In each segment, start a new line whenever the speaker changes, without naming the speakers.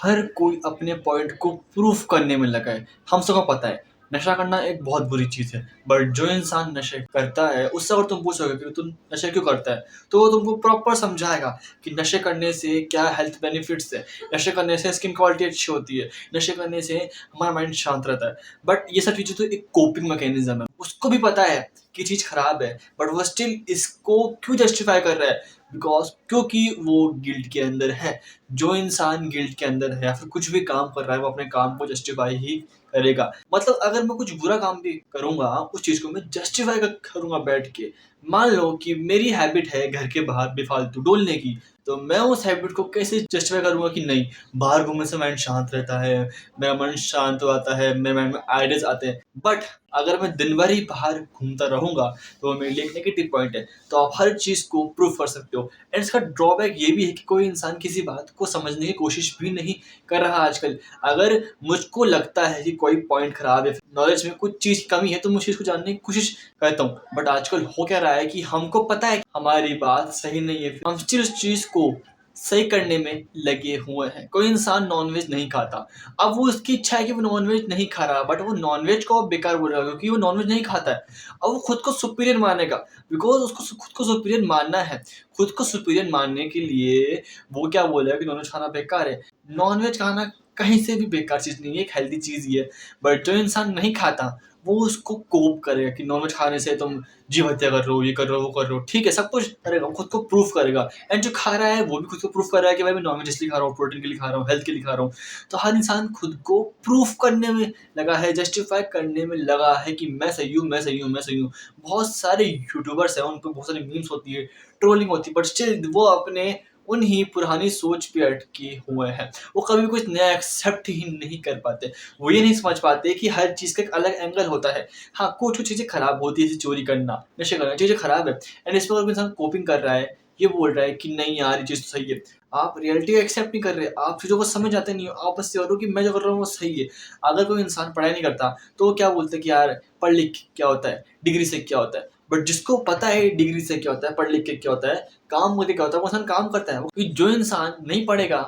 हर कोई अपने पॉइंट को प्रूफ करने में लगा है। हम सबको पता है नशा करना एक बहुत बुरी चीज़ है, बट जो इंसान नशे करता है उससे अगर तुम पूछोगे कि तुम नशे क्यों करता है, तो वो तुमको प्रॉपर समझाएगा कि नशे करने से क्या हेल्थ बेनिफिट्स है, नशे करने से स्किन क्वालिटी अच्छी होती है, नशे करने से हमारा माइंड शांत रहता है। बट ये सब चीज़ें तो एक कोपिंग मैकेनिज्म है, उसको भी पता है कि चीज़ खराब है, बट वो स्टिल इसको क्यों जस्टिफाई कर रहा है? बिकॉज क्योंकि वो गिल्ट के अंदर है। जो इंसान गिल्ट के अंदर है या फिर कुछ भी काम कर रहा है वो अपने काम को जस्टिफाई ही करेगा। मतलब अगर मैं कुछ बुरा काम भी करूंगा उस चीज को मैं जस्टिफाई करूंगा बैठ के। मान लो कि मेरी हैबिट है घर के बाहर बेफालतू डोलने की, तो मैं उस हैबिट को कैसे जस्टिफाई करूंगा कि नहीं, बाहर घूमने से माइंड शांत रहता है, मेरा मन शांत हो आता है, मेरे माइंड में आइडियाज आते हैं। बट अगर मैं दिन भर ही बाहर घूमता रहूंगा तो वो मेरे लिए एक नेगेटिव पॉइंट है। तो आप हर चीज को प्रूव कर सकते हो। एंड इसका ड्रॉबैक ये भी है कि कोई इंसान किसी बात को समझने की कोशिश भी नहीं कर रहा आजकल। अगर मुझको लगता है कि कोई पॉइंट खराब है, नॉलेज में कुछ चीज कमी है, तो मैं उस चीज को जानने की कोशिश करता हूँ। बट आजकल हो क्या रहा है कि हमको पता है कि हमारी बात सही नहीं है, हम स्टिल उस चीज को सही करने में लगे हुए हैं। कोई इंसान नॉनवेज नहीं खाता, अब वो उसकी इच्छा है कि वो नॉनवेज नहीं खा रहा, बट वो नॉनवेज को बेकार बोल रहा है क्योंकि वो नॉनवेज नहीं खाता है। अब वो खुद को सुपीरियर मानेगा, बिकॉज उसको खुद को सुपीरियर मानना है। खुद को सुपीरियर मानने के लिए वो क्या बोलेगा कि नॉनवेज खाना बेकार है। नॉनवेज खाना कहीं से भी बेकार चीज नहीं है, एक हेल्दी चीज ही है। बट जो इंसान नहीं खाता वो उसको कोप करेगा कि नॉनवेज खाने से तुम जीव हत्या कर रहे हो, ये कर रहे हो, वो कर रहे हो। ठीक है, सब कुछ करेगा, खुद को प्रूफ करेगा। एंड जो खा रहा है वो भी खुद को प्रूफ कर रहा है कि भाई मैं नॉनवेज इसलिए खा रहा हूँ, प्रोटीन के लिए खा रहा हूँ, हेल्थ के लिए खा रहा हूँ। तो हर इंसान खुद को प्रूफ करने में लगा है, जस्टिफाई करने में लगा है कि मैं सही हूँ, मैं सही हूँ, मैं सही हूँ। बहुत सारे यूट्यूबर्स हैं, उन पर बहुत सारी मीम्स होती है, ट्रोलिंग होती है, बट स्टिल वो अपने उन्हीं पुरानी सोच पे अटके हुए हैं। वो कभी कुछ नया एक्सेप्ट ही नहीं कर पाते। वो ये नहीं समझ पाते कि हर चीज़ का एक अलग एंगल होता है। हाँ, कुछ चीज़ें खराब होती है, जैसे चोरी करना, नशे करना, चीज़ें खराब है। एंड इस पर अगर इंसान कोपिंग कर रहा है, ये बोल रहा है कि नहीं यार ये चीज़ तो सही है। आप रियलिटी को एक्सेप्ट नहीं कर रहे, आप चीज़ों को समझ जाते नहीं हो, आप बस ये कह रहे हो कि मैं जो कर रहा हूँ वो सही है। अगर कोई इंसान पढ़ाई नहीं करता तो वो क्या बोलते हैं कि यार पढ़ लिख के क्या होता है, डिग्री से क्या होता है। बट जिसको पता है डिग्री से क्या होता है, पढ़ लिख के क्या होता है, काम करके क्या होता है, वो इंसान काम करता है। क्योंकि जो इंसान नहीं पढ़ेगा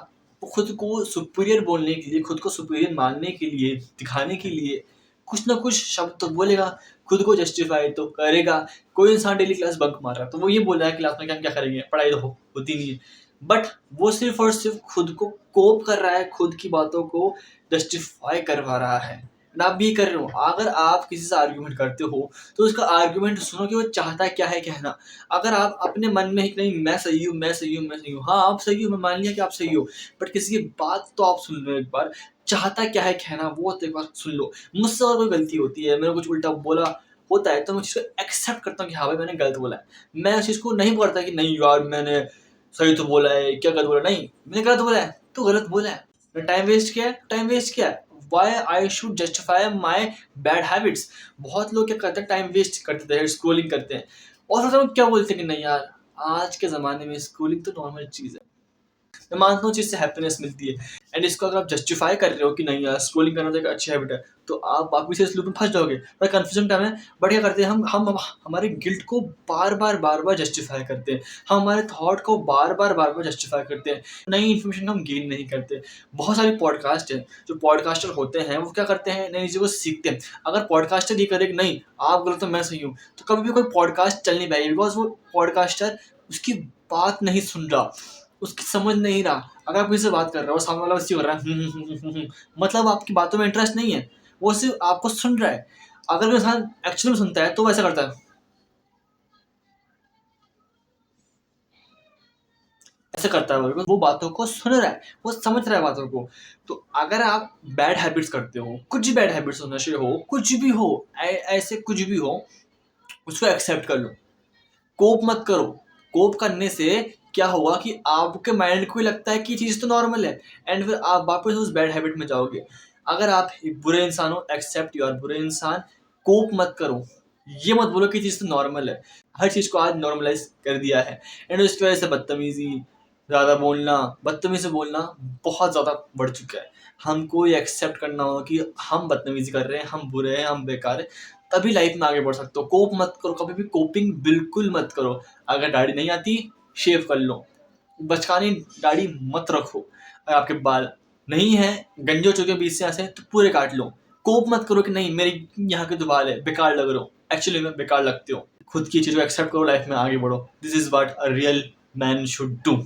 वो खुद को सुपीरियर बोलने के लिए, खुद को सुपीरियर मानने के लिए, दिखाने के लिए कुछ ना कुछ शब्द तो बोलेगा, खुद को जस्टिफाई तो करेगा। कोई इंसान डेली क्लास बंक मार रहा है तो वो ये बोल रहा है क्लास में क्या क्या करेंगे, पढ़ाई तो होती नहीं है। बट वो सिर्फ और सिर्फ खुद को कोप कर रहा है, खुद की बातों को जस्टिफाई करवा रहा है। ना आप भी कर रहे हो। अगर आप किसी से आर्ग्यूमेंट करते हो तो उसका आर्ग्यूमेंट सुनो कि वो चाहता क्या है कहना। अगर आप अपने मन में ही कि नहीं मैं सही हूँ, मैं सही हूँ, मैं सही हूँ, हाँ आप सही हो, मैं मान लिया कि आप सही हो, बट किसी की बात तो आप सुन लो एक बार, चाहता क्या है कहना वो तो एक बार सुन लो। मुझसे अगर कोई गलती होती है, मैंने कुछ उल्टा बोला होता है, तो मैं चीज़ को एक्सेप्ट करता हूँ कि हाँ भाई मैंने गलत बोला है। मैं उस चीज़ को नहीं बोलता कि नहीं यार मैंने सही तो बोला है, क्या गलत बोला, नहीं मैंने गलत बोला है तो गलत बोला है। मैं टाइम वेस्ट किया है, टाइम वेस्ट किया है। Why I should justify my bad habits. बहुत लोग क्या करते हैं, टाइम वेस्ट करते हैं, स्क्रोलिंग करते हैं, और फिर क्या बोलते हैं कि नहीं यार आज के ज़माने में स्क्रोलिंग तो नॉर्मल चीज़ है। मैं मानता हूँ चीज़ से हैप्पीनेस मिलती है। एंड इसको अगर आप जस्टिफाई कर रहे हो कि नहीं यार स्क्रोलिंग करना तो एक अच्छी हैबिट है, तो आप वापस से इस लूप में फंस जाओगे। बड़ा कन्फ्यूजन टाइम है। बट क्या करते हैं हम हमारे गिल्ट को बार बार जस्टिफाई करते हैं, हम हमारे थॉट को बार बार जस्टिफाई करते हैं, नई इन्फॉर्मेशन हम गेन नहीं करते। बहुत सारे पॉडकास्ट हैं, जो पॉडकास्टर होते हैं वो क्या करते हैं, नई चीज़ों को सीखते हैं। अगर पॉडकास्टर ये करे कि नहीं आप गलत हो मैं सही हूँ, तो कभी भी कोई पॉडकास्ट चल नहीं पाएगी, बिकॉज वो पॉडकास्टर उसकी बात नहीं सुन रहा, उसकी समझ नहीं रहा। अगर आप किसी से बात कर रहे हो, सामने वाला बस ये कर रहा है मतलब आपकी बातों में इंटरेस्ट नहीं है, वो सिर्फ आपको सुन रहा है। अगर कोई इंसान एक्चुअली में सुनता है तो वैसा करता है, ऐसा करता है वो बातों को सुन रहा है, वो समझ रहा है बातों को। तो अगर आप बैड हैबिट्स करते हो, कुछ भी बैड हैबिट्स हो, नशे हो, कुछ भी हो, ऐसे कुछ भी हो, उसको एक्सेप्ट कर लो, कोप मत करो। कोप करने से क्या होगा कि आपके माइंड को ही लगता है कि ये चीज़ तो नॉर्मल है, एंड फिर आप वापस उस बैड हैबिट में जाओगे। अगर आप एक बुरे इंसान हो, एक्सेप्ट योर बुरे इंसान, कोप मत करो। ये मत बोलो कि चीज़ तो नॉर्मल है। हर चीज़ को आज नॉर्मलाइज कर दिया है, एंड उसकी वजह से बदतमीजी, ज़्यादा बोलना, बदतमीजी बोलना बहुत ज़्यादा बढ़ चुका है। हमको ये एक्सेप्ट करना होगा कि हम बदतमीजी कर रहे हैं, हम बुरे हैं, हम बेकार हैं, तभी लाइफ में आगे बढ़ सकते हो। कोप मत करो, कभी भी कोपिंग बिल्कुल मत करो। अगर दाढ़ी नहीं आती शेव कर लो, बचकानी दाढ़ी मत रखो। अगर आपके बाल नहीं है, गंजे हो चुके हैं 20 से यहाँ से, तो पूरे काट लो। कोप मत करो कि नहीं मेरी यहाँ के तो बाल है, बेकार लग रहे हो। एक्चुअली में बेकार लगते हो। खुद की चीज़ों को एक्सेप्ट करो, लाइफ में आगे बढ़ो। This is what a real man should do.